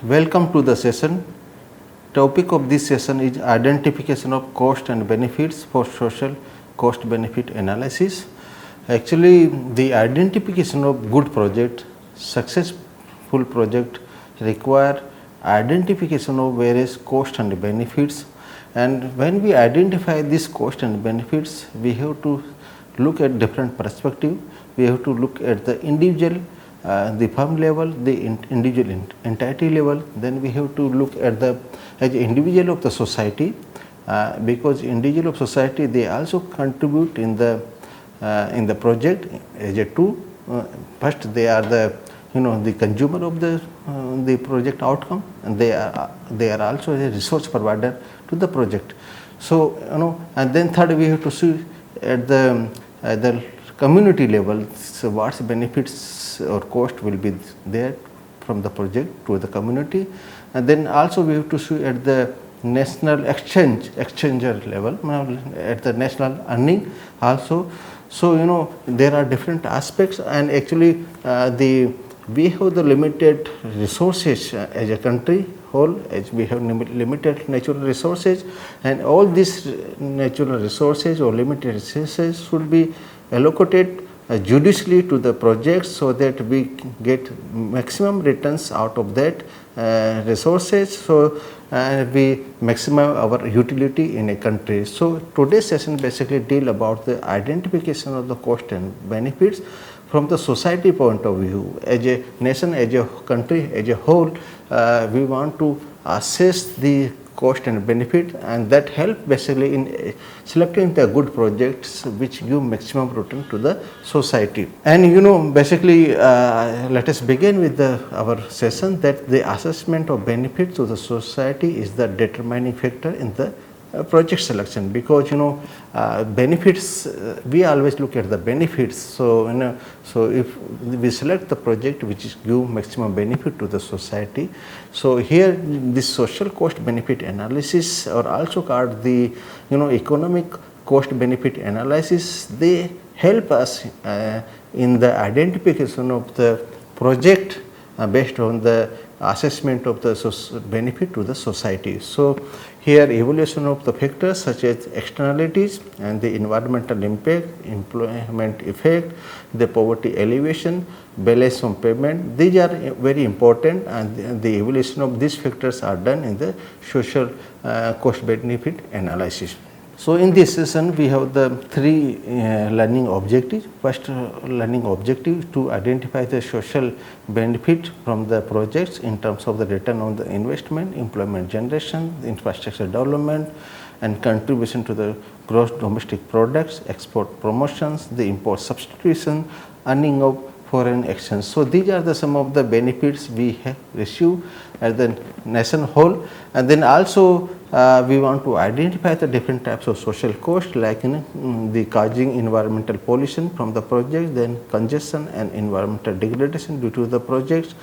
Welcome to the session. Topic of this session is identification of cost and benefits for social cost benefit analysis. Actually, the identification of good project, successful project require identification of various cost and benefits, and when we identify this cost and benefits, we have to look at different perspective. We have to look at the individual, the firm level, the individual entity level. Then we have to look at the as individual of the society, because individual of society, they also contribute in the project as a tool. First, they are the consumer of the project outcome, and they are also a resource provider to the project. So and then third, we have to see at the community level, so what benefits or cost will be there from the project to the community, and then also we have to see at the national exchanger level, at the national earning also. So there are different aspects, and actually we have the limited resources as a country whole, as we have limited natural resources, and all these natural resources or limited resources should be allocated judiciously to the projects, so that we get maximum returns out of that resources, so we maximize our utility in a country. So today's session basically deal about the identification of the cost and benefits from the society point of view. As a nation, as a country, as a whole, we want to assess the cost and benefit, and that help basically in selecting the good projects which give maximum return to the society. And basically let us begin with our session, that the assessment of benefit to the society is the determining factor in the project selection, because benefits, we always look at the benefits. So so if we select the project which give maximum benefit to the society, so here this social cost benefit analysis, or also called the economic cost benefit analysis, they help us in the identification of the project based on the assessment of the benefit to the society. So here evaluation of the factors such as externalities and the environmental impact, employment effect, the poverty elevation, balance on payment, these are very important, and the evaluation of these factors are done in the social cost benefit analysis. So in this session, we have the three learning objectives. First learning objective to identify the social benefit from the projects in terms of the return on the investment, employment generation, infrastructure development, and contribution to the gross domestic products, export promotions, the import substitution, earning of foreign exchange. So these are some of the benefits we have received at the nation whole, and then also we want to identify the different types of social cost, like the causing environmental pollution from the project, then congestion and environmental degradation due to the projects,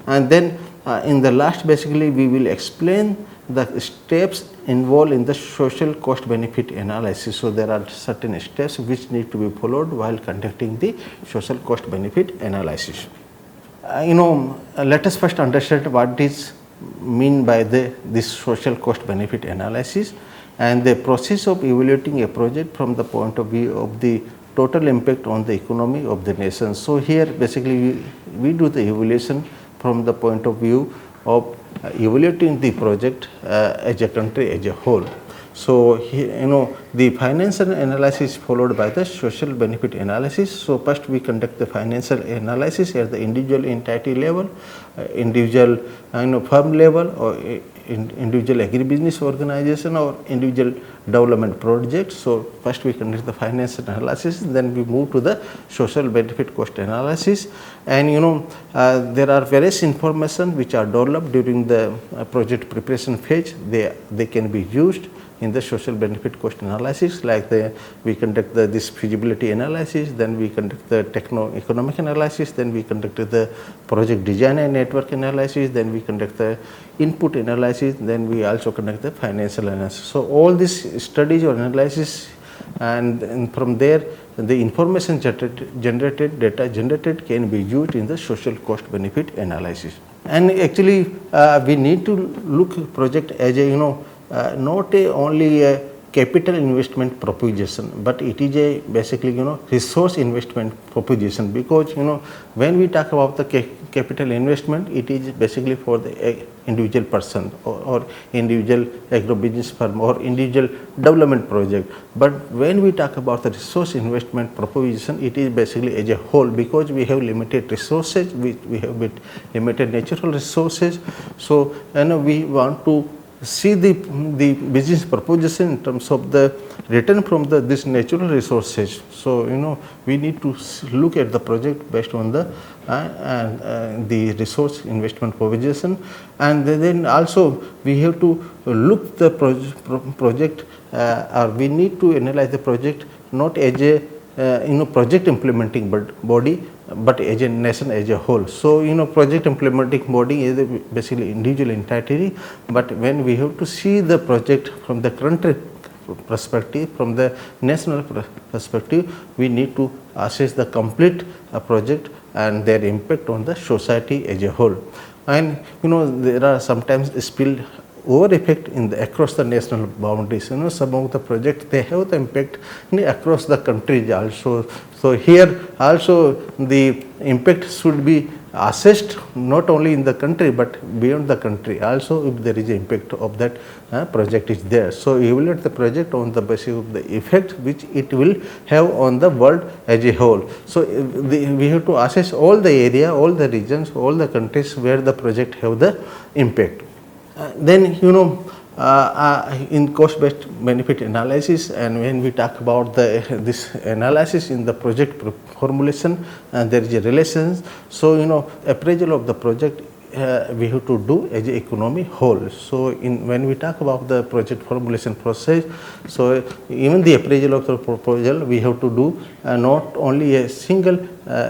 and then in the last basically we will explain the steps involved in the social cost benefit analysis. So there are certain steps which need to be followed while conducting the social cost benefit analysis. Let us first understand what is mean by this social cost benefit analysis, and the process of evaluating a project from the point of view of the total impact on the economy of the nation. So here basically we do the evaluation from the point of view of evaluating the project as a country as a whole. So the financial analysis followed by the social benefit analysis. So first we conduct the financial analysis at the individual entity level, individual firm level, or individual agribusiness organization, or individual development project. So first we conduct the financial analysis, then we move to the social benefit cost analysis, and there are various information which are developed during the project preparation phase. They can be used in the social benefit cost analysis, like we conduct this feasibility analysis, then we conduct the techno-economic analysis, then we conduct the project design and network analysis, then we conduct the input analysis, then we also conduct the financial analysis. So all these studies or analysis, and from there the information generated, data generated can be used in the social cost benefit analysis. And actually we need to look project as a not a only a capital investment proposition, but it is a basically resource investment proposition, because when we talk about the capital investment, it is basically for the individual person or individual agro business firm or individual development project. But when we talk about the resource investment proposition, it is basically as a whole, because we have limited resources, we have limited natural resources. So we want to see the business proposition in terms of the return from this natural resources. So we need to look at the project based on the resource investment proposition, and then also we have to look the project or we need to analyze the project not as a project implementing body, but as a nation as a whole. So project implementing body is basically individual entity, but when we have to see the project from the country perspective, from the national perspective, we need to assess the complete project and their impact on the society as a whole. And there are sometimes spill over effect across the national boundaries. Some of the projects, they have the impact across the countries also. So here also the impact should be assessed not only in the country but beyond the country also, if there is an impact of that project is there. So evaluate the project on the basis of the effect which it will have on the world as a whole. So we have to assess all the area, all the regions, all the countries where the project have the impact. Then in cost based benefit analysis, and when we talk about this analysis in the project formulation, there is a relation. So appraisal of the project we have to do as an economy whole. So when we talk about the project formulation process, so even the appraisal of the proposal we have to do not only a single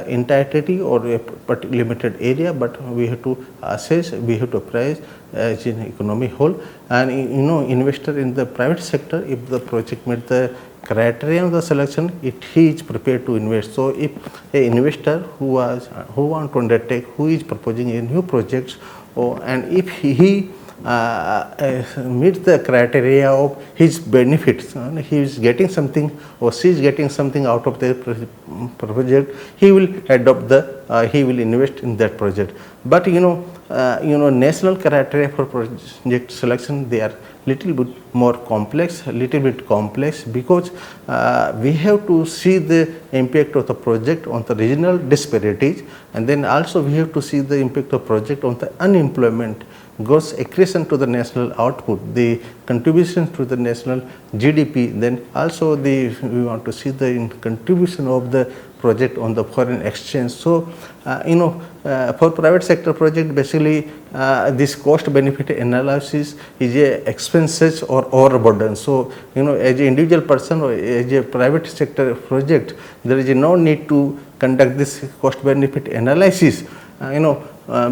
entirety or a limited area, but we have to assess, we have to appraise as an economy whole. And investor in the private sector, if the project meets the criteria of the selection, he is prepared to invest. So if a investor who want to undertake, who is proposing a new project, and if he meets the criteria of his benefits, he is getting something or she is getting something out of the project, he will adopt he will invest in that project. But national criteria for project selection, they are little bit more complex, because we have to see the impact of the project on the regional disparities, and then also we have to see the impact of project on the unemployment, gross accretion to the national output, the contribution to the national GDP, then also we want to see the contribution of the project on the foreign exchange. So for private sector project, basically this cost benefit analysis is a expenses or overburden. So as an individual person or as a private sector project, there is no need to conduct this cost benefit analysis,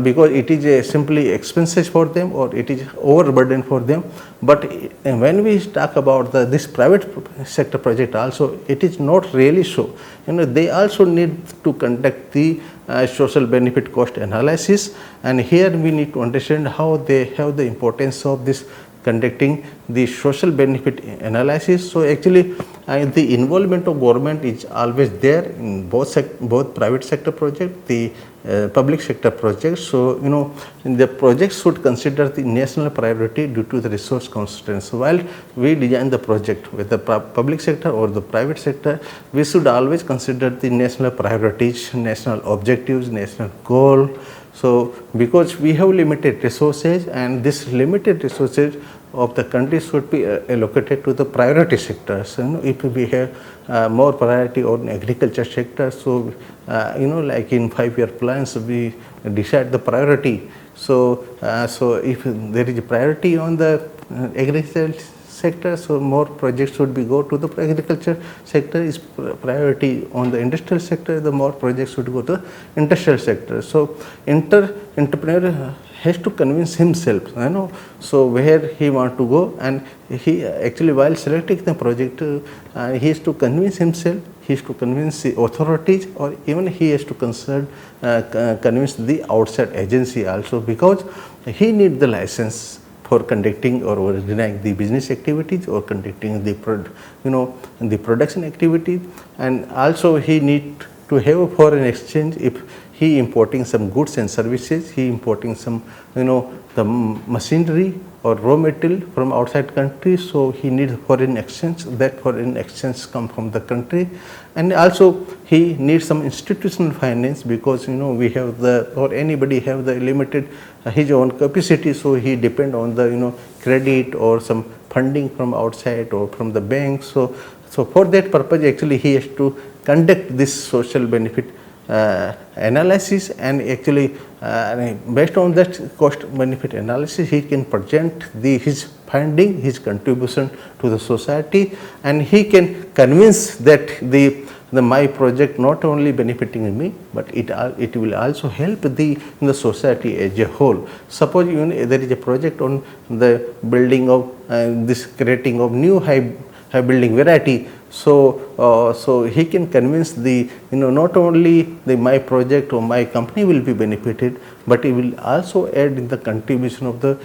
because it is a simply expenses for them or it is overburden for them. But when we talk about this private sector project also, it is not really so. They also need to conduct the social benefit cost analysis, and here we need to understand how they have the importance of this conducting the social benefit analysis. So actually the involvement of government is always there in both private sector project, the public sector projects. So the projects should consider the national priority due to the resource constraints. So while we design the project with the public sector or the private sector, we should always consider the national priorities, national objectives, national goal. So because we have limited resources, and this limited resources of the country should be allocated to the priority sectors. If we have more priority on agriculture sector, so like in 5-year plans we decide the priority. So if there is a priority on the agriculture sector, so more projects should be go to the agriculture sector is priority on the industrial sector, the more projects should go to industrial sector. So entrepreneur has to convince himself, so where he want to go, and he actually while selecting the project, he has to convince himself, he has to convince the authorities, or even he has to convince the outside agency also, because he need the license for conducting or originating the business activities or conducting the the production activity, and also he need to have a foreign exchange if he importing some goods and services, he importing some the machinery or raw material from outside country, so he needs foreign exchange, that foreign exchange come from the country, and also he needs some institutional finance, because we have the, or anybody have the limited his own capacity, so he depend on the credit or some funding from outside or from the bank. So for that purpose actually he has to conduct this social benefit analysis, and actually based on that cost benefit analysis he can present his finding, his contribution to the society, and he can convince that the my project not only benefiting me, but it will also help the society as a whole. Suppose there is a project on the building of this creating of new high building variety, so he can convince the not only my project or my company will be benefited, but it will also add in the contribution of the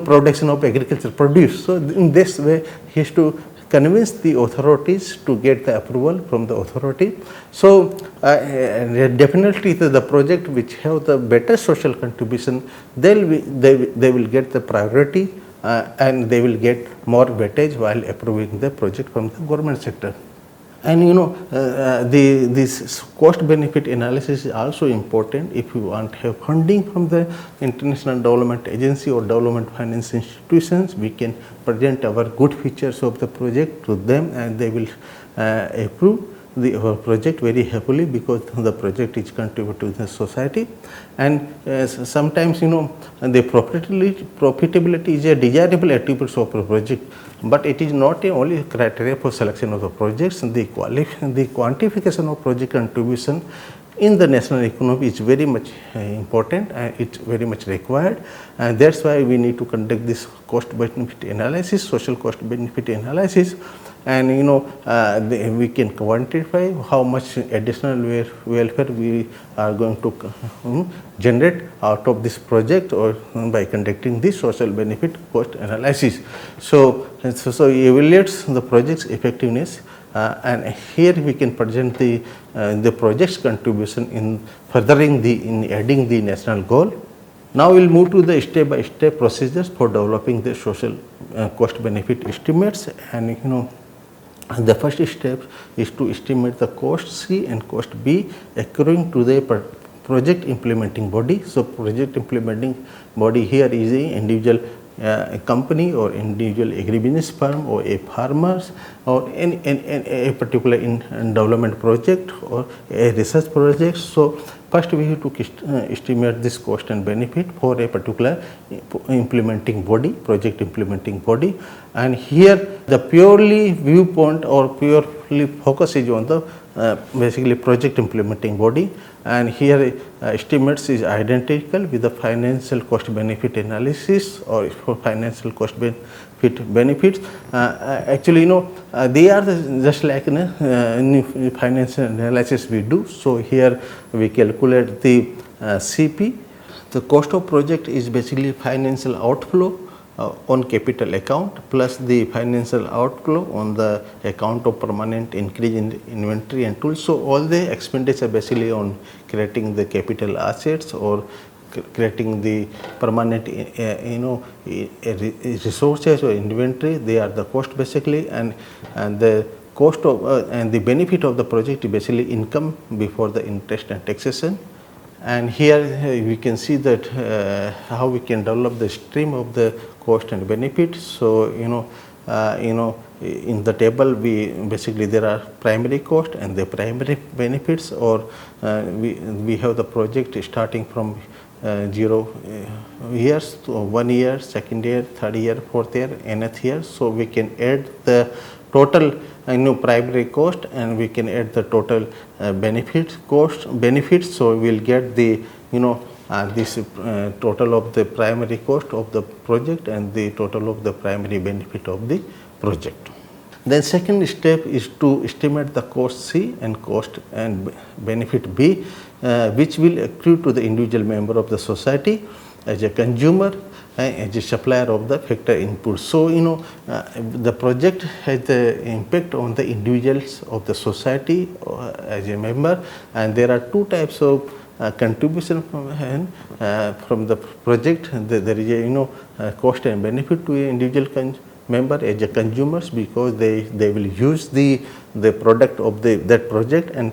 production of agricultural produce. So in this way he has to convince the authorities to get the approval from the authority. So definitely the project which have the better social contribution, they will get the priority, and they will get more weightage while approving the project from the government sector. And this cost benefit analysis is also important if you want to have funding from the international development agency or development finance institutions. We can present our good features of the project to them, and they will approve our project very happily, because the project is contribute to the society. And sometimes the profitability is a desirable attribute of a project, but it is not a only criteria for selection of the projects. The quantification of project contribution in the national economy is very much important, and it's very much required, and that's why we need to conduct this cost benefit analysis, social cost benefit analysis, and we can quantify how much additional welfare we are going to generate out of this project, or by conducting this social benefit cost analysis. So evaluates the project's effectiveness, and here we can present the project's contribution in furthering in adding the national goal. Now we will move to the step-by-step procedures for developing the social cost benefit estimates, and the first step is to estimate the cost C and cost B accruing to the project implementing body. So project implementing body here is a individual company or individual agribusiness firm or a farmers or a particular development project or a research project. So first we have to estimate this cost and benefit for a particular implementing body, project implementing body, and here the purely viewpoint or purely focus is on the basically project implementing body, and here estimates is identical with the financial cost benefit analysis or for financial cost benefits. Actually they are just like in financial analysis we do. So here we calculate the CP. The cost of project is basically financial outflow on capital account plus the financial outflow on the account of permanent increase in inventory and tools. So all the expenditure basically on creating the capital assets or creating the permanent resources or inventory, they are the cost basically, and the cost of and the benefit of the project is basically income before the interest and taxation. And here we can see that how we can develop the stream of the cost and benefit. So in the table we basically there are primary cost and the primary benefits, or we have the project starting from 0 years, so 1 year, second year, third year, fourth year, nth year. So we can add the total primary cost, and we can add the total benefits. So we will get the this total of the primary cost of the project and the total of the primary benefit of the project. Then second step is to estimate the cost C and cost and benefit B, which will accrue to the individual member of the society as a consumer and as a supplier of the factor input. So the project has the impact on the individuals of the society as a member, and there are two types of contribution from the project. There is a cost and benefit to an individual member as a consumers, because they will use the product of that project, and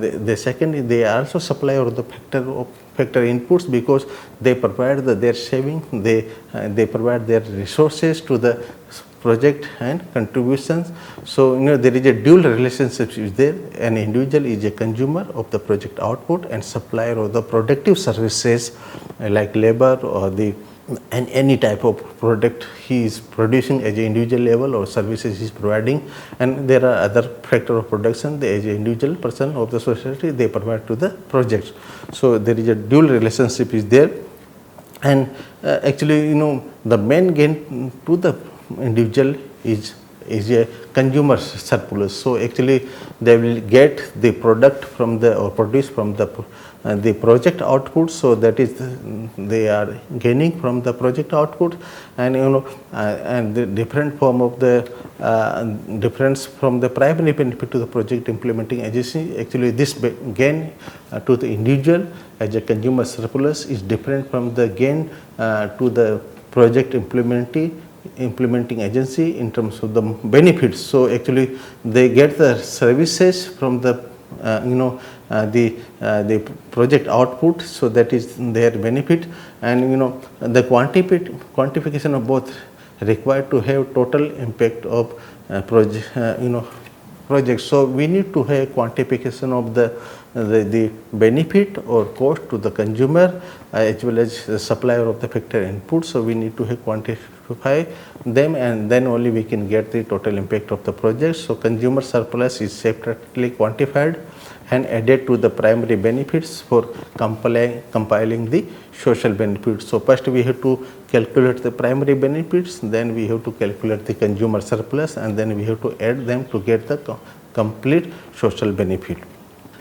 the second is they are also supplier of the factor inputs, because they provide their saving, they provide their resources to the project and contributions. So there is a dual relationship is there. An individual is a consumer of the project output and supplier of the productive services like labor or any type of product he is producing as an individual level, or services he is providing. And there are other factor of production, as an individual person of the society, they provide to the projects. So there is a dual relationship is there, and actually the main gain to the individual is a consumer surplus. So actually they will get the product from or produce from the project output. So that is they are gaining from the project output, and and the different form of the difference from the primary benefit to the project implementing agency. Actually this gain to the individual as a consumer surplus is different from the gain to the project implementing agency in terms of the benefits. So actually they get the services from the the project output, so that is their benefit, and the quantification of both required to have total impact of project. So we need to have quantification of the benefit or cost to the consumer as well as the supplier of the factor input. So we need to have quantify them, and then only we can get the total impact of the project. So consumer surplus is separately quantified and added to the primary benefits for compiling the social benefits. So first we have to calculate the primary benefits, then we have to calculate the consumer surplus, and then we have to add them to get the complete social benefit.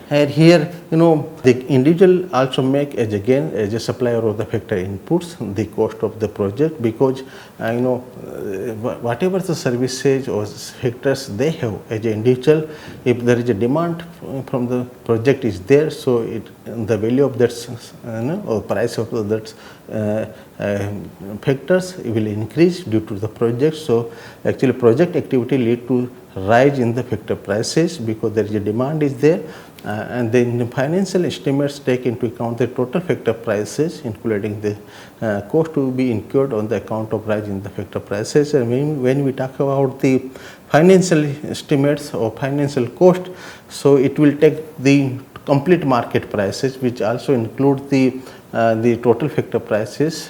And here the individual also make as a supplier of the factor inputs the cost of the project, because whatever the services or factors they have as an individual, if there is a demand from the project is there, so the value of that or price of that factors will increase due to the project. So actually project activity lead to rise in the factor prices, because there is a demand is there, and then the financial estimates take into account the total factor prices, including the cost to be incurred on the account of rise in the factor prices. And when we talk about the financial estimates or financial cost, so it will take the complete market prices, which also include the total factor prices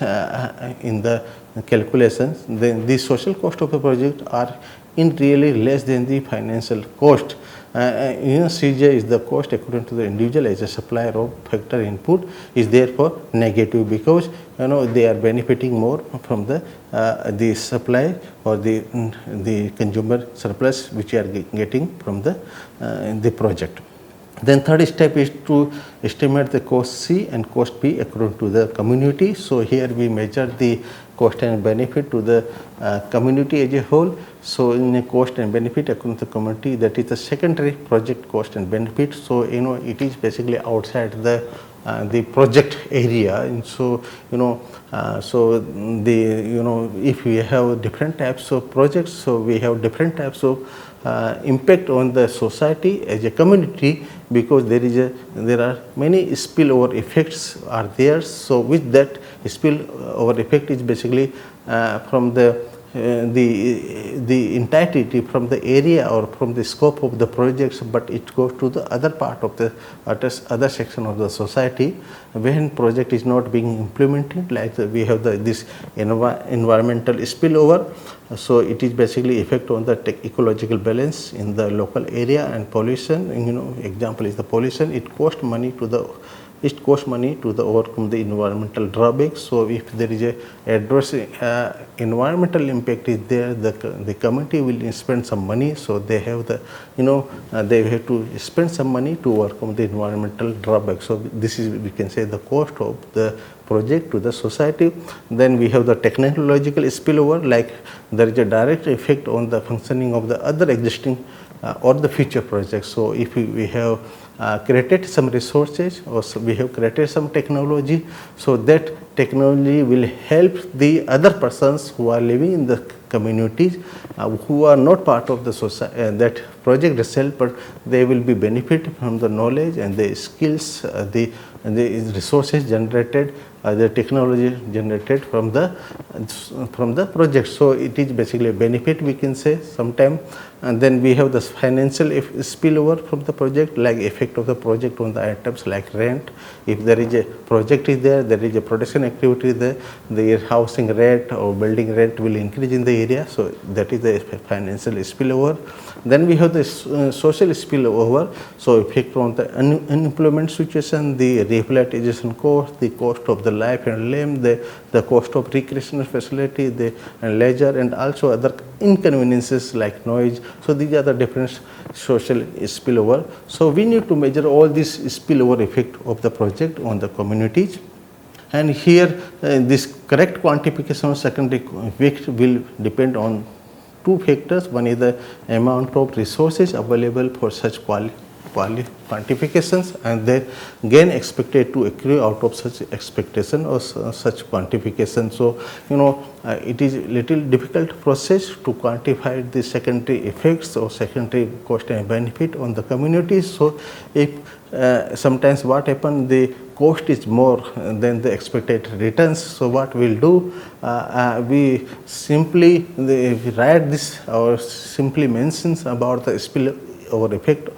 in the calculations. Then the social cost of the project are in really less than the financial cost. CJ is the cost according to the individual as a supplier of factor input is therefore negative, because they are benefiting more from the supply or the consumer surplus which are getting from the project. Then third step is to estimate the cost C and cost B according to the community. So here we measure the cost and benefit to the community as a whole. So in a cost and benefit according to the community, that is the secondary project cost and benefit. So it is basically outside the project area, and so so if we have different types of projects, so we have different types of impact on the society as a community, because there are many spillover effects are there. So with that spillover effect is basically from the the entirety from the area or from the scope of the projects, but it goes to the other part of the other section of the society when project is not being implemented, like we have this environmental spillover. So it is basically effect on the ecological balance in the local area, and pollution, example is the pollution. It costs money to overcome the environmental drawbacks. So if there is a adverse environmental impact is there, the community will spend some money. So they have they have to spend some money to overcome the environmental drawbacks. So this is, we can say, the cost of the project to the society. Then we have the technological spillover, like there is a direct effect on the functioning of the other existing or the future projects. So if we have created some resources, or we have created some technology, so that technology will help the other persons who are living in the communities who are not part of the society, that project itself, but they will be benefit from the knowledge and the skills, the resources generated, the technology generated from the project. So it is basically a benefit, we can say sometime. And then we have the financial spillover from the project, like effect of the project on the items like rent. If there is a project is there is a production activity there, the housing rent or building rent will increase in the area. So that is the financial spillover. Then we have the social spillover. So effect on the unemployment situation, the rehabilitation cost, the cost of the life and limb, the cost of recreational facility, the leisure, and also other inconveniences like noise. So these are the different social spillover. So we need to measure all this spillover effect of the project on the communities. And here this correct quantification of secondary effect will depend on two factors. One is the amount of resources available for such quantifications, and the gain expected to accrue out of such expectation or such quantification. So it is little difficult process to quantify the secondary effects or secondary cost and benefit on the communities. So if sometimes what happen, the cost is more than the expected returns. So what we'll do, we simply write this or simply mentions about the spillover effect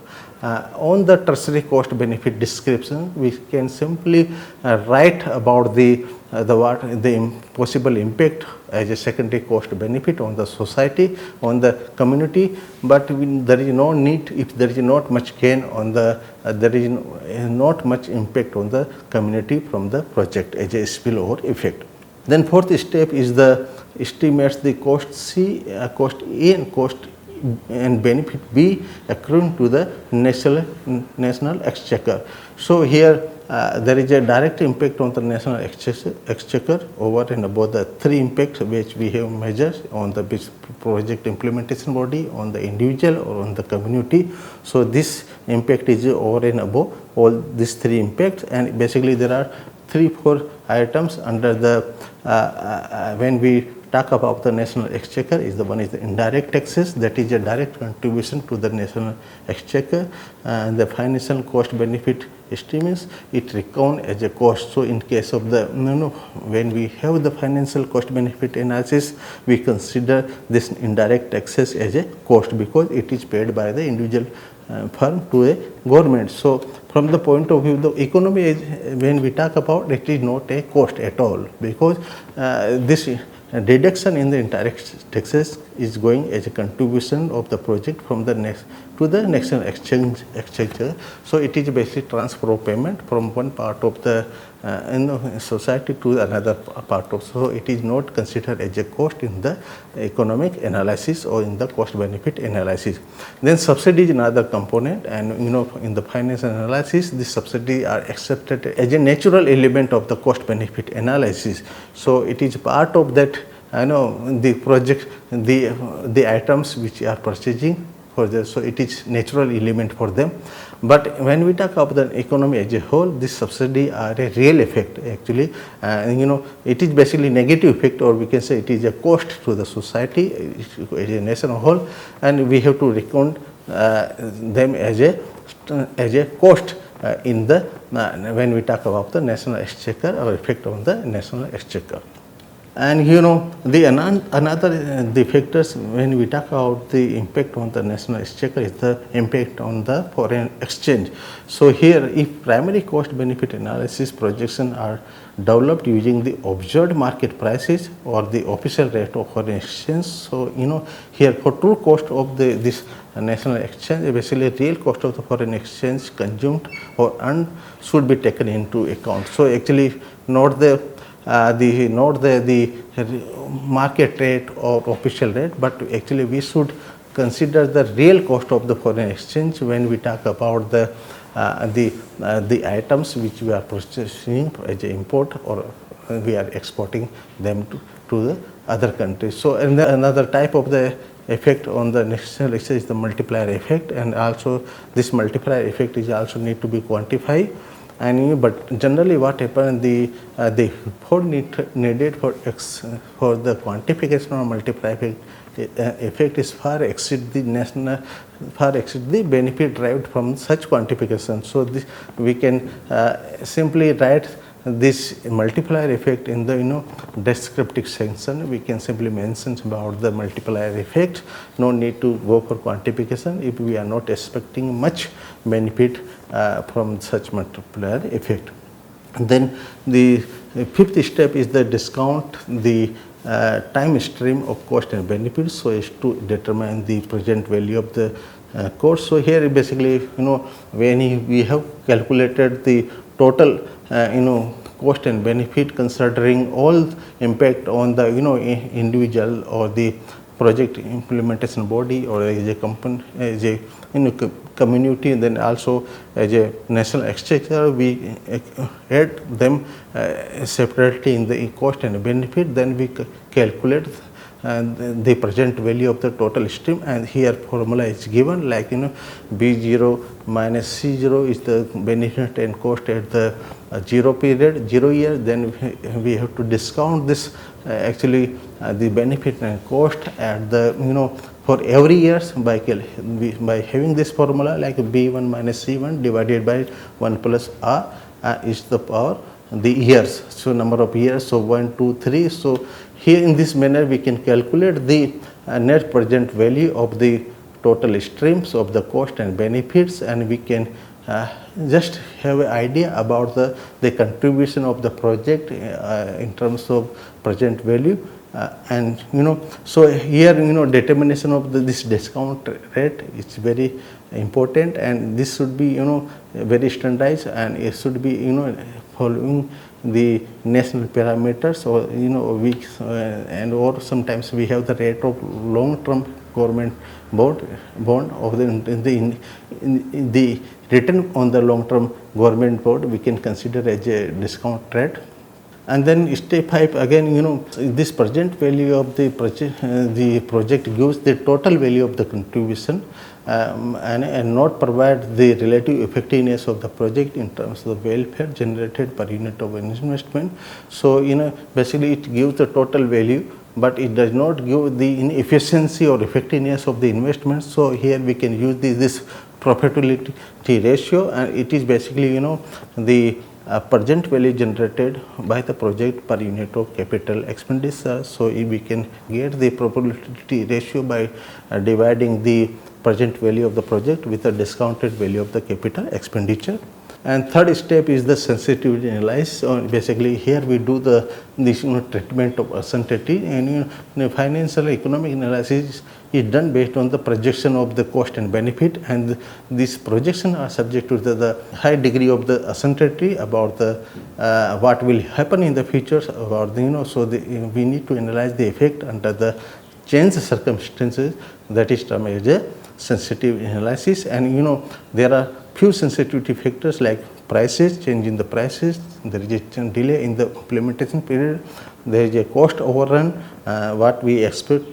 on the tertiary cost benefit description. We can simply write about the possible impact as a secondary cost benefit on the society, on the community, but there is no need, if there is not much gain on the there is not much impact on the community from the project as a spillover effect. Then fourth step is the estimates the cost C, cost A and cost and benefit B accruing to the national exchequer. So here there is a direct impact on the national exchequer over and above the three impacts which we have measured on the project implementation body, on the individual, or on the community. So this impact is over and above all these three impacts, and basically there are 3-4 items under the when we talk about the national exchequer. Is the one is the indirect taxes, that is a direct contribution to the national exchequer, and the financial cost benefit estimates, it reckoned as a cost. So in case of the when we have the financial cost benefit analysis, we consider this indirect taxes as a cost because it is paid by the individual firm to a government. So from the point of view of the economy, when we talk about it, is not a cost at all, because this deduction in the indirect taxes is going as a contribution of the project from the next to the national exchequer. So it is basically transfer of payment from one part of the society to another part of. So it is not considered as a cost in the economic analysis or in the cost benefit analysis. Then subsidy is another component, and in the financial analysis, the subsidy are accepted as a natural element of the cost benefit analysis. So it is part of that the project, the items which are purchasing for the, so it is natural element for them. But when we talk about the economy as a whole, this subsidy are a real effect actually. It is basically negative effect, or we can say it is a cost to the society as a nation whole, and we have to reckon them as a cost in the when we talk about the national exchequer or effect on the national exchequer. And the another the factors when we talk about the impact on the national exchequer is the impact on the foreign exchange. So here, if primary cost benefit analysis projection are developed using the observed market prices or the official rate of foreign exchange, so here for true cost of this national exchange, basically real cost of the foreign exchange consumed or earned should be taken into account. So actually not the market rate or official rate, but actually we should consider the real cost of the foreign exchange when we talk about the items which we are purchasing as an import or we are exporting them to the other countries. So another type of the effect on the national exchange is the multiplier effect, and also this multiplier effect is also need to be quantified. And but generally what happens, the effort needed for the quantification of multiplier effect is far exceed the benefit derived from such quantification. So this we can simply write this multiplier effect in the descriptive section. We can simply mention about the multiplier effect. No need to go for quantification if we are not expecting much benefit from such multiplier effect. Then the fifth step is the discount the time stream of cost and benefits so as to determine the present value of the cost. So here basically when we have calculated the total cost and benefit considering all impact on the individual or the project implementation body or as a company, as a community, and then also as a national exchequer, we add them separately in the cost and benefit. Then we calculate the present value of the total stream, and here formula is given like B0 minus C0 is the benefit and cost at the 0 period, 0 year. Then we have to discount this actually the benefit and cost at the for every years by having this formula like B1 minus C1 divided by 1 plus R is the power the years. So number of years, so 1, 2, 3. So here in this manner we can calculate the net present value of the total streams of the cost and benefits, and we can just have an idea about the contribution of the project in terms of present value. And so here determination of this discount rate is very important, and this should be very standardized, and it should be following the national parameters, or weeks and or sometimes we have the rate of long term government bond of the return on the long term government bond we can consider as a discount rate. And then step 5 again this present value of the project gives the total value of the contribution and not provide the relative effectiveness of the project in terms of the welfare generated per unit of investment. So basically it gives the total value, but it does not give the efficiency or effectiveness of the investment. So here we can use this profitability ratio, and it is basically the present value generated by the project per unit of capital expenditure. So we can get the profitability ratio by dividing the present value of the project with the discounted value of the capital expenditure. And third step is the sensitivity analysis. So basically here we do this treatment of uncertainty, and financial economic analysis is done based on the projection of the cost and benefit, and these projections are subject to the high degree of the uncertainty about the what will happen in the future about so we need to analyze the effect under the changed circumstances, that is termed as a sensitive analysis. And there are few sensitivity factors like prices, change in the prices, there is a delay in the implementation period, there is a cost overrun, what we expect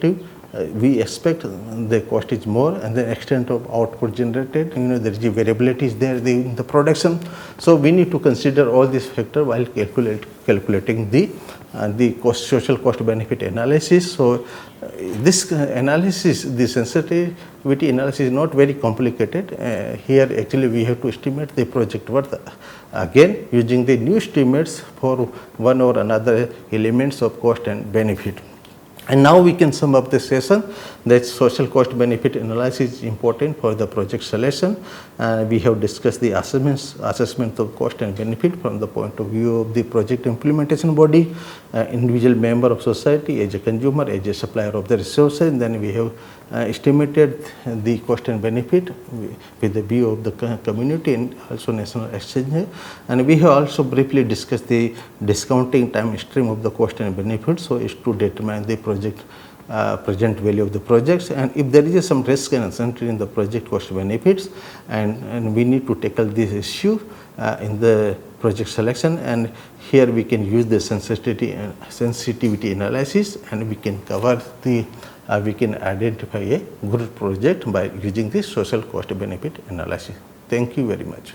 the cost is more, and the extent of output generated, there is a variability is there in the production. So we need to consider all these factors while calculating the social cost benefit analysis. So this analysis, the sensitivity analysis is not very complicated. Here actually we have to estimate the project worth again using the new estimates for one or another elements of cost and benefit. And now we can sum up the session that social cost benefit analysis is important for the project selection, and we have discussed the assessment of cost and benefit from the point of view of the project implementation body, individual member of society, as a consumer, as a supplier of the resources. And then we have estimated the cost and benefit with the view of the community and also national exchange. And we have also briefly discussed the discounting time stream of the cost and benefit, so as to determine the project present value of the projects, and if there is some risk and uncertainty in the project cost benefits, and we need to tackle this issue in the project selection. And here we can use the sensitivity analysis, and we can cover the we can identify a good project by using the social cost benefit analysis. Thank you very much.